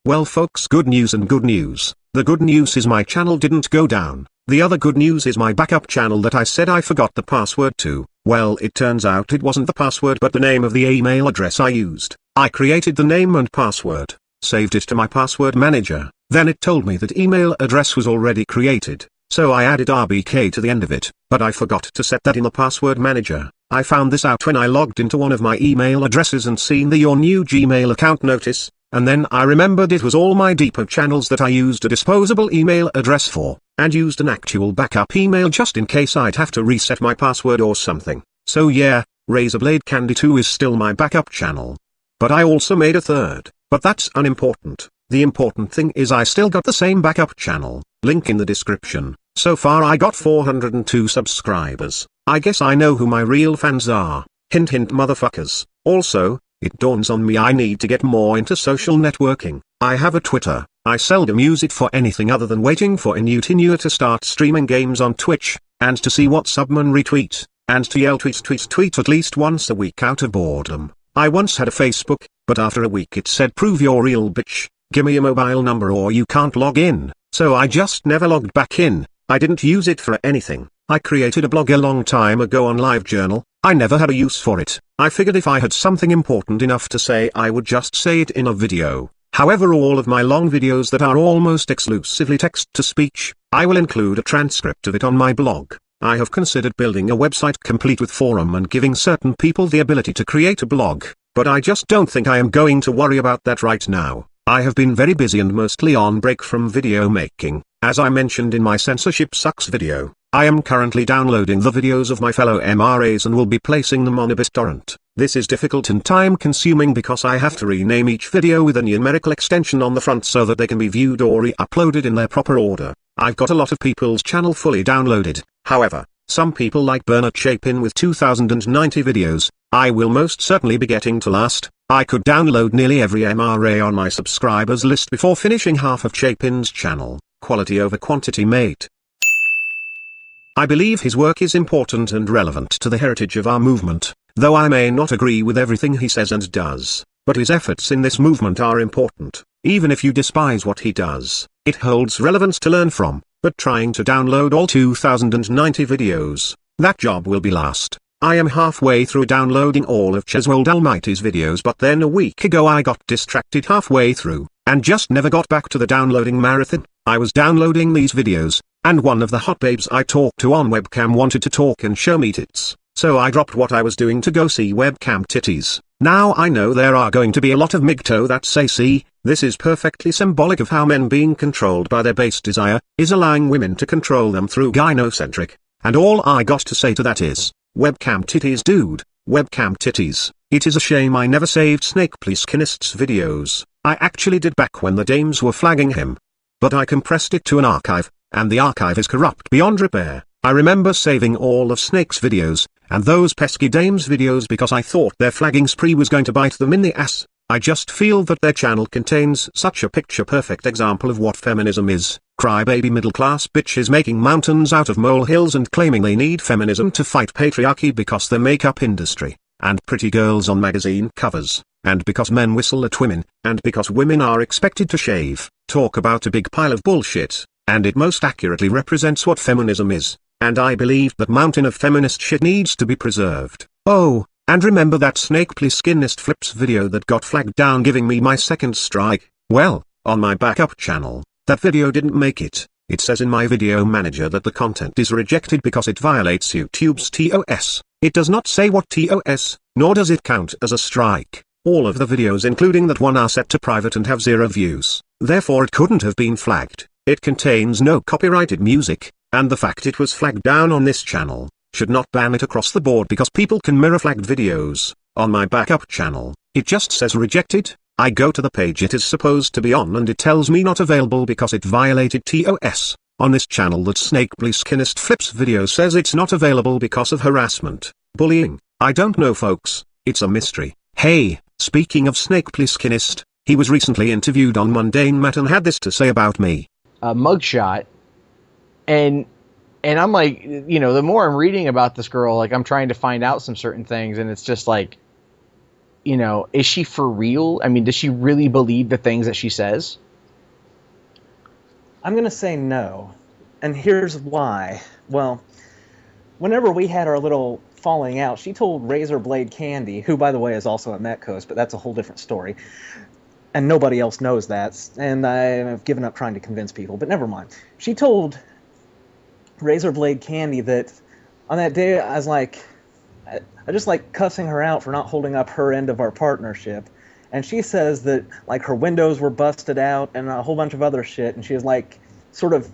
Well folks, good news and good news. The good news is my channel didn't go down. The other good news is my backup channel that I said I forgot the password to. Well, it turns out it wasn't the password but the name of the email address I used. I created the name and password, saved it to my password manager, then it told me that email address was already created. So I added RBK to the end of it, but I forgot to set that in the password manager. I found this out when I logged into one of my email addresses and seen the Your New Gmail account notice, and then I remembered it was all my deeper channels that I used a disposable email address for, and used an actual backup email just in case I'd have to reset my password or something. So yeah, Razorblade Candy 2 is still my backup channel. But I also made a third, but that's unimportant. The important thing is I still got the same backup channel, link in the description. So far I got 402 subscribers. I guess I know who my real fans are. Hint hint motherfuckers. Also, it dawns on me I need to get more into social networking. I have a Twitter. I seldom use it for anything other than waiting for Inutinu to start streaming games on Twitch, and to see what Subman retweet, and to yell tweet at least once a week out of boredom. I once had a Facebook, but after a week it said prove you're real bitch, gimme your mobile number or you can't log in, so I just never logged back in. I didn't use it for anything. I created a blog a long time ago on LiveJournal. I never had a use for it. I figured if I had something important enough to say I would just say it in a video. However, all of my long videos that are almost exclusively text-to-speech, I will include a transcript of it on my blog. I have considered building a website complete with forum and giving certain people the ability to create a blog, but I just don't think I am going to worry about that right now. I have been very busy and mostly on break from video making. As I mentioned in my Censorship Sucks video, I am currently downloading the videos of my fellow MRAs and will be placing them on a BitTorrent. This is difficult and time consuming because I have to rename each video with a numerical extension on the front so that they can be viewed or re-uploaded in their proper order. I've got a lot of people's channel fully downloaded. However, some people like Bernard Chapin with 2090 videos, I will most certainly be getting to last. I could download nearly every MRA on my subscribers list before finishing half of Chapin's channel. Quality over quantity, mate. I believe his work is important and relevant to the heritage of our movement, though I may not agree with everything he says and does, but his efforts in this movement are important. Even if you despise what he does, it holds relevance to learn from, but trying to download all 2090 videos, that job will be last. I am halfway through downloading all of Cheswold Almighty's videos, but then a week ago I got distracted halfway through, and just never got back to the downloading marathon. I was downloading these videos, and one of the hot babes I talked to on webcam wanted to talk and show me tits, so I dropped what I was doing to go see webcam titties. Now I know there are going to be a lot of MGTOW that say see, this is perfectly symbolic of how men being controlled by their base desire, is allowing women to control them through gynocentric, and all I got to say to that is, webcam titties dude, webcam titties. It is a shame I never saved Snakepliskinist's videos. I actually did back when the dames were flagging him. But I compressed it to an archive, and the archive is corrupt beyond repair. I remember saving all of Snake's videos, and those pesky dames videos because I thought their flagging spree was going to bite them in the ass. I just feel that their channel contains such a picture-perfect example of what feminism is. Crybaby middle-class bitches making mountains out of molehills and claiming they need feminism to fight patriarchy because the makeup industry, and pretty girls on magazine covers, and because men whistle at women, and because women are expected to shave. Talk about a big pile of bullshit, and it most accurately represents what feminism is, and I believe that mountain of feminist shit needs to be preserved. Oh, and remember that Snakepliskinist flips video that got flagged down giving me my second strike? Well, on my backup channel, that video didn't make it. It says in my video manager that the content is rejected because it violates YouTube's TOS. It does not say what TOS, nor does it count as a strike. All of the videos including that one are set to private and have 0 views. Therefore it couldn't have been flagged. It contains no copyrighted music, and the fact it was flagged down on this channel should not ban it across the board because people can mirror flagged videos. On my backup channel, it just says rejected. I go to the page it is supposed to be on and it tells me not available because it violated TOS. On this channel that Snakepliskinist flips video says it's not available because of harassment, bullying. I don't know folks, it's a mystery. Hey, speaking of Snakepliskinist, he was recently interviewed on MundaneMatt and had this to say about me. A mugshot, and I'm like, you know, the more I'm reading about this girl, like I'm trying to find out some certain things, and it's just like, is she for real? I mean, does she really believe the things that she says? I'm going to say no. And here's why. Well, whenever we had our little falling out, she told Razor Blade Candy, who, by the way, is also at Metcoast, but that's a whole different story. And nobody else knows that. And I've given up trying to convince people, but never mind. She told Razor Blade Candy that on that day, I was like, I just like cussing her out for not holding up her end of our partnership. And she says that, like, her windows were busted out and a whole bunch of other shit. And she was, like, sort of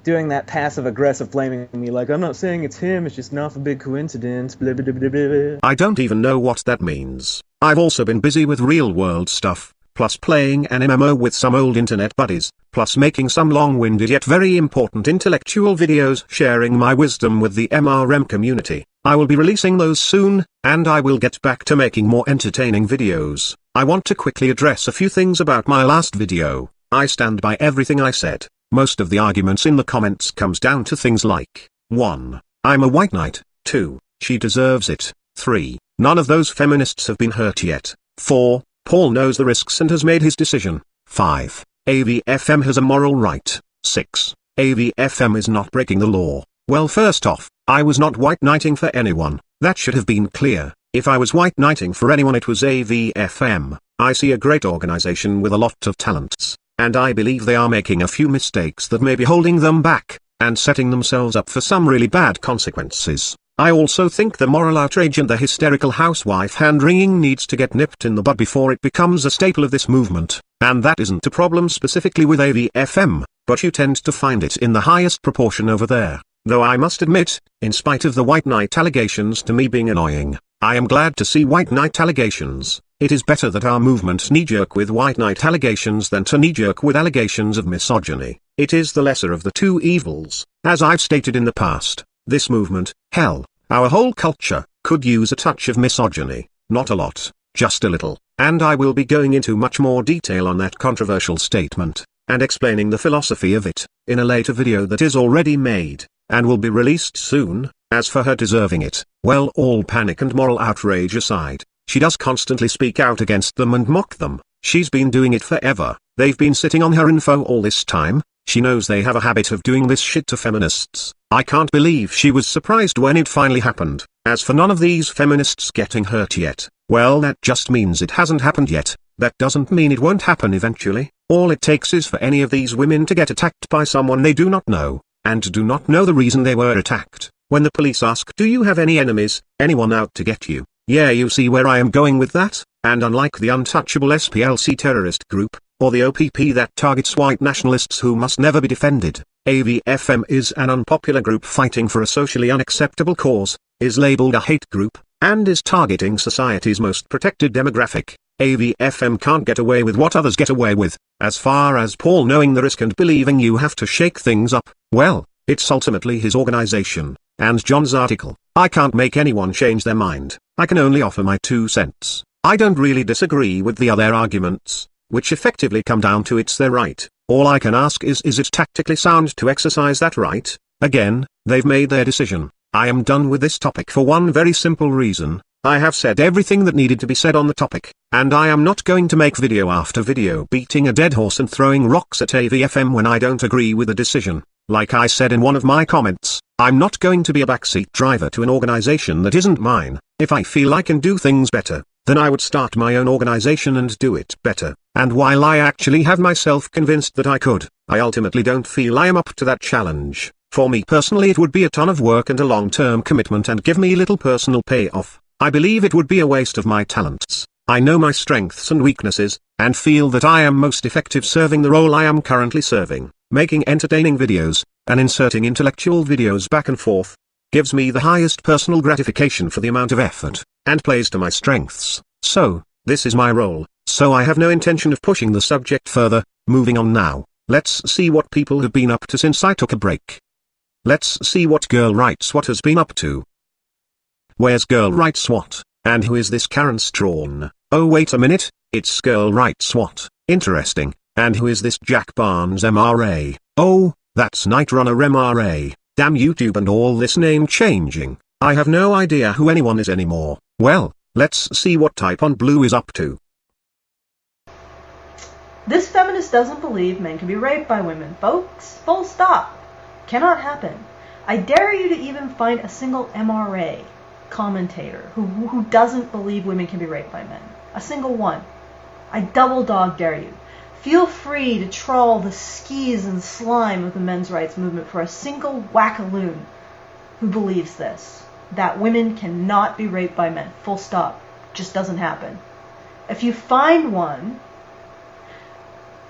doing that passive-aggressive blaming me, like, I'm not saying it's him, it's just not a big coincidence, blah, blah, blah, blah, blah. I don't even know what that means. I've also been busy with real-world stuff, plus playing an MMO with some old internet buddies, plus making some long-winded yet very important intellectual videos sharing my wisdom with the MRM community. I will be releasing those soon, and I will get back to making more entertaining videos. I want to quickly address a few things about my last video. I stand by everything I said. Most of the arguments in the comments comes down to things like 1. I'm a white knight. 2. She deserves it. 3. None of those feminists have been hurt yet. 4. Paul knows the risks and has made his decision. 5. AVFM has a moral right. 6. AVFM is not breaking the law. Well, first off, I was not white knighting for anyone. That should have been clear. If I was white knighting for anyone, it was AVFM. I see a great organization with a lot of talents, and I believe they are making a few mistakes that may be holding them back, and setting themselves up for some really bad consequences. I also think the moral outrage and the hysterical housewife hand-wringing needs to get nipped in the bud before it becomes a staple of this movement, and that isn't a problem specifically with AVFM, but you tend to find it in the highest proportion over there. Though I must admit, in spite of the white knight allegations to me being annoying, I am glad to see white knight allegations. It is better that our movement knee-jerk with white knight allegations than to knee-jerk with allegations of misogyny. It is the lesser of the two evils. As I've stated in the past, this movement, hell, our whole culture, could use a touch of misogyny. Not a lot, just a little, and I will be going into much more detail on that controversial statement, and explaining the philosophy of it, in a later video that is already made, and will be released soon. As for her deserving it, well, all panic and moral outrage aside, she does constantly speak out against them and mock them. She's been doing it forever. They've been sitting on her info all this time. She knows they have a habit of doing this shit to feminists. I can't believe she was surprised when it finally happened. As for none of these feminists getting hurt yet, well, that just means it hasn't happened yet. That doesn't mean it won't happen eventually. All it takes is for any of these women to get attacked by someone they do not know, and do not know the reason they were attacked. When the police ask, do you have any enemies, anyone out to get you? Yeah, you see where I am going with that? And unlike the untouchable SPLC terrorist group, or the OPP that targets white nationalists who must never be defended, AVFM is an unpopular group fighting for a socially unacceptable cause, is labeled a hate group, and is targeting society's most protected demographic. AVFM can't get away with what others get away with. As far as Paul knowing the risk and believing you have to shake things up, well, it's ultimately his organization. And John's article, I can't make anyone change their mind. I can only offer my 2 cents. I don't really disagree with the other arguments, which effectively come down to it's their right. All I can ask is it tactically sound to exercise that right? Again, they've made their decision. I am done with this topic for one very simple reason. I have said everything that needed to be said on the topic, and I am not going to make video after video beating a dead horse and throwing rocks at AVFM when I don't agree with a decision. Like I said in one of my comments, I'm not going to be a backseat driver to an organization that isn't mine. If I feel I can do things better, then I would start my own organization and do it better. And while I actually have myself convinced that I could, I ultimately don't feel I am up to that challenge. For me personally, it would be a ton of work and a long-term commitment and give me little personal payoff. I believe it would be a waste of my talents. I know my strengths and weaknesses, and feel that I am most effective serving the role I am currently serving. Making entertaining videos, and inserting intellectual videos back and forth, gives me the highest personal gratification for the amount of effort, and plays to my strengths. So, this is my role, so I have no intention of pushing the subject further. Moving on now, let's see what people have been up to since I took a break. Let's see what Girl Writes What has been up to. Where's Girl Writes What? And who is this Karen Strawn? Oh wait a minute, it's Girl Writes What. Interesting. And who is this Jack Barnes MRA? Oh, that's Night Runner MRA. Damn YouTube and all this name changing. I have no idea who anyone is anymore. Well, Let's see what Type on Blue is up to. This feminist doesn't believe men can be raped by women, folks. Full stop. Cannot happen. I dare you to even find a single MRA commentator who doesn't believe women can be raped by men. A single one. I double dog dare you. Feel free to trawl the skis and slime of the men's rights movement for a single wackaloon who believes this. That women cannot be raped by men. Full stop. Just doesn't happen. If you find one,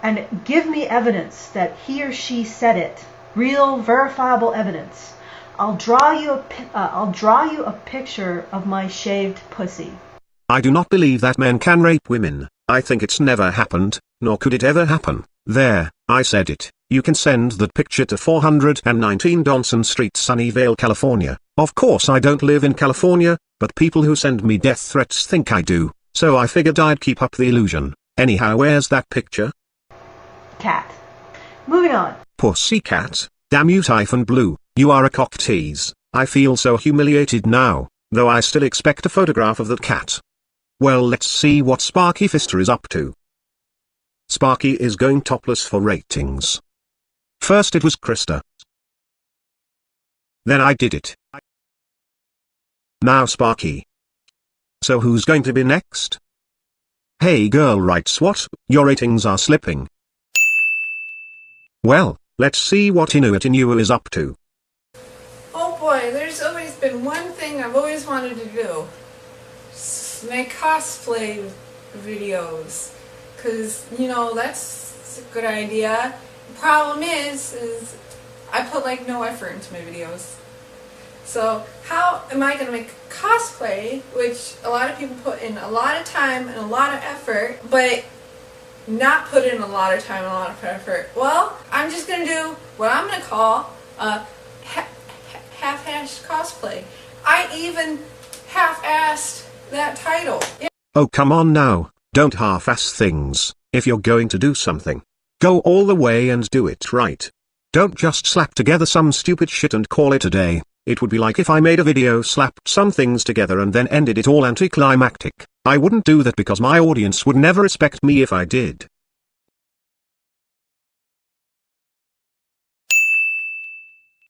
and give me evidence that he or she said it, real verifiable evidence, I'll draw you a picture of my shaved pussy. I do not believe that men can rape women. I think it's never happened, nor could it ever happen. There, I said it. You can send that picture to 419 Donson Street, Sunnyvale, California. Of course I don't live in California, but people who send me death threats think I do, so I figured I'd keep up the illusion. Anyhow, where's that picture? Cat. Moving on. Pussycat, damn you Typhon Blue, you are a cock tease. I feel so humiliated now, though I still expect a photograph of that cat. Well, let's see what Sparky Fister is up to. Sparky is going topless for ratings. First it was Krista. Then I did it. Now Sparky. So who's going to be next? Hey girl writes what? Your ratings are slipping. Well, let's see what Inuit Inua is up to. Oh boy, there's always been one thing I've always wanted to do. Make cosplay videos. Cause, you know, that's a good idea. The problem is I put like no effort into my videos. So how am I going to make cosplay, which a lot of people put in a lot of time and a lot of effort, but not put in a lot of time and a lot of effort? Well, I'm just going to do what I'm going to call half-assed cosplay. I even half-assed that title. Oh come on now, don't half-ass things. If you're going to do something, go all the way and do it right. Don't just slap together some stupid shit and call it a day. It would be like if I made a video, slapped some things together and then ended it all anticlimactic. I wouldn't do that because my audience would never respect me if I did.